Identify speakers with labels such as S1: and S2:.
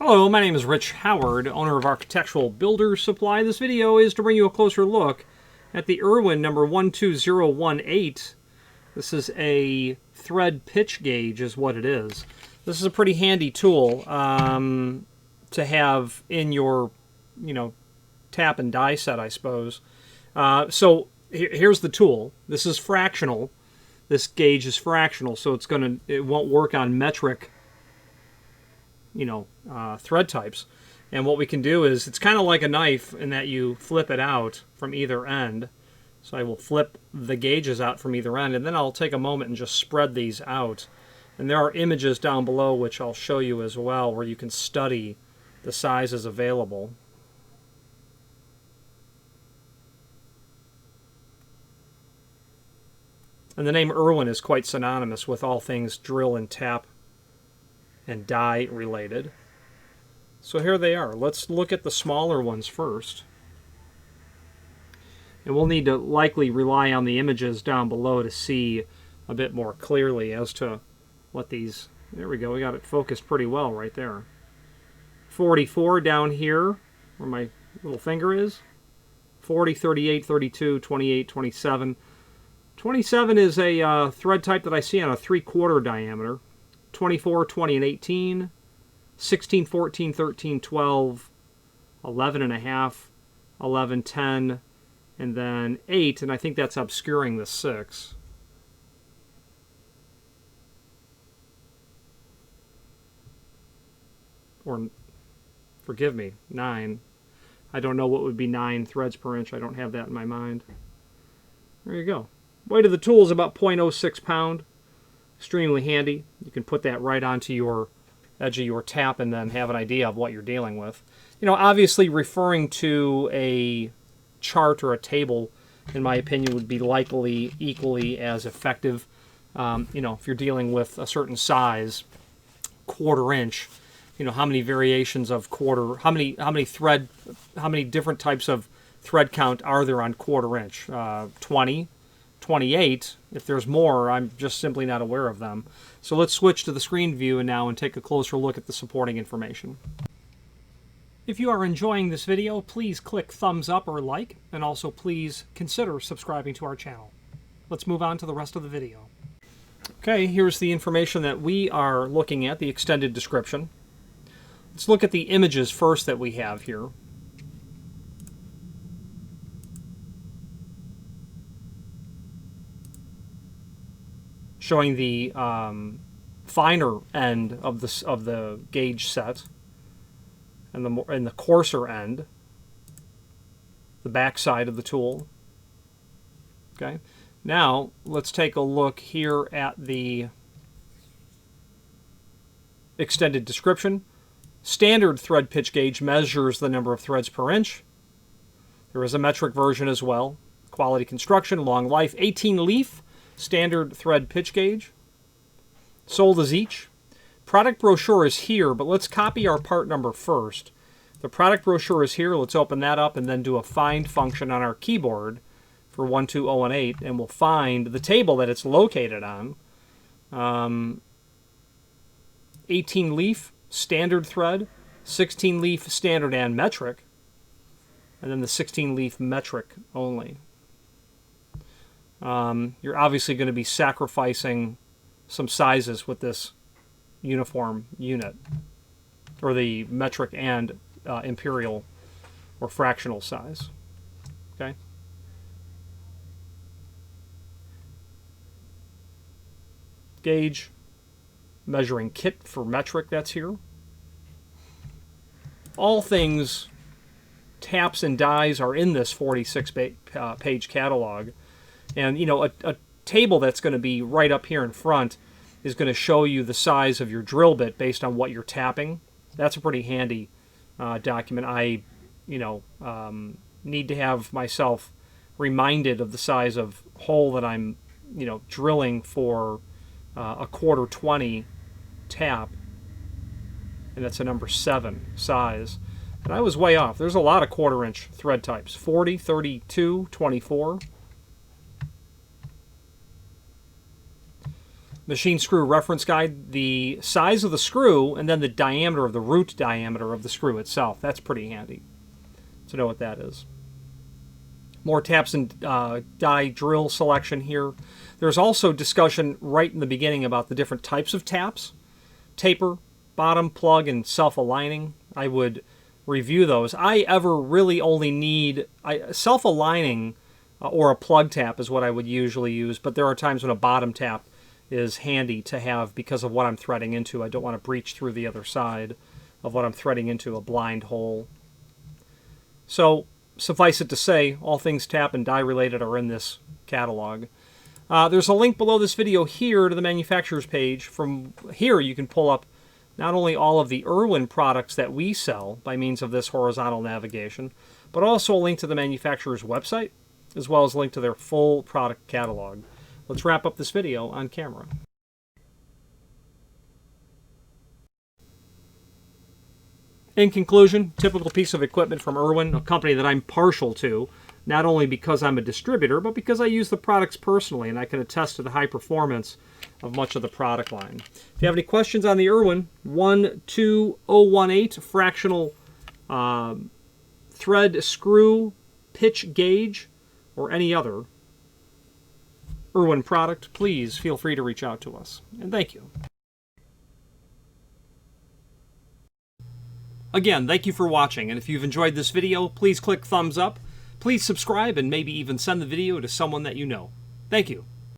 S1: Hello, my name is Rich Howard, owner of Architectural Builder Supply. This video is to bring you a closer look at the Irwin number 12018. This is a thread pitch gauge is what it is. This is a pretty handy tool to have in your, tap and die set, I suppose. So here's the tool. This is fractional. This gauge is fractional, so it won't work on metric thread types. And what we can do is, it's kind of like a knife in that you flip it out from either end. So I will flip the gauges out from either end, and then I'll take a moment and just spread these out. And there are images down below which I'll show you as well, where you can study the sizes available. And the name Irwin is quite synonymous with all things drill and tap and die related. So here they are. Let's look at the smaller ones first. And we'll need to likely rely on the images down below to see a bit more clearly as to what these... There we go, we got it focused pretty well right there. 44 down here, where my little finger is. 40, 38, 32, 28, 27. 27 is a thread type that I see on a 3/4 diameter. 24, 20, and 18, 16, 14, 13, 12, 11 and a half, 11, 10, and then 8, and I think that's obscuring the 6. Or, forgive me, 9. I don't know what would be 9 threads per inch. I don't have that in my mind. There you go. Weight of the tool is about 0.06 pound. Extremely handy. You can put that right onto your edge of your tap and then have an idea of what you're dealing with. Obviously referring to a chart or a table, in my opinion, would be likely equally as effective. If you're dealing with a certain size, 1/4 inch, how many variations of quarter, how many different types of thread count are there on 1/4 inch? 20, 28. If there's more, I'm just simply not aware of them. So let's switch to the screen view now and take a closer look at the supporting information. If you are enjoying this video, please click thumbs up or like, and also please consider subscribing to our channel. Let's move on to the rest of the video. Okay, here's the information that we are looking at, the extended description. Let's look at the images first that we have here. Showing the finer end of the gauge set, and the coarser end, the back side of the tool. Okay, now let's take a look here at the extended description. Standard thread pitch gauge measures the number of threads per inch. There is a metric version as well. Quality construction, long life, 18 leaf. Standard thread pitch gauge. Sold as each. Product brochure is here, but let's copy our part number first. The product brochure is here. Let's open that up and then do a find function on our keyboard for 12018, and we'll find the table that it's located on. 18 leaf standard thread, 16 leaf standard and metric, and then the 16 leaf metric only. You're obviously going to be sacrificing some sizes with this uniform unit, or the metric and imperial or fractional size. Okay. Gauge, measuring kit for metric, that's here. All things taps and dies are in this 46-page catalog. And, a table that's going to be right up here in front is going to show you the size of your drill bit based on what you're tapping. That's a pretty handy document. I, need to have myself reminded of the size of hole that I'm, drilling for a 1/4-20 tap. And that's a number 7 size. And I was way off. There's a lot of 1/4 inch thread types. 40, 32, 24. machine screw reference guide, the size of the screw, and then the diameter of the root diameter of the screw itself. That's pretty handy to know what that is. More taps and die drill selection here. There's also discussion right in the beginning about the different types of taps. Taper, bottom, plug, and self-aligning. I would review those. I ever really only need self-aligning or a plug tap is what I would usually use, but there are times when a bottom tap is handy to have because of what I'm threading into. I don't want to breach through the other side of what I'm threading into, a blind hole. So suffice it to say, all things tap and die related are in this catalog. There's a link below this video here to the manufacturer's page. From here you can pull up not only all of the Irwin products that we sell by means of this horizontal navigation, but also a link to the manufacturer's website, as well as a link to their full product catalog. Let's wrap up this video on camera. In conclusion, typical piece of equipment from Irwin, a company that I'm partial to, not only because I'm a distributor, but because I use the products personally, and I can attest to the high performance of much of the product line. If you have any questions on the Irwin 12018 fractional thread screw pitch gauge, or any other Irwin product, please feel free to reach out to us. And thank you. Again, thank you for watching, and if you've enjoyed this video, please click thumbs up. Please subscribe and maybe even send the video to someone that you know. Thank you.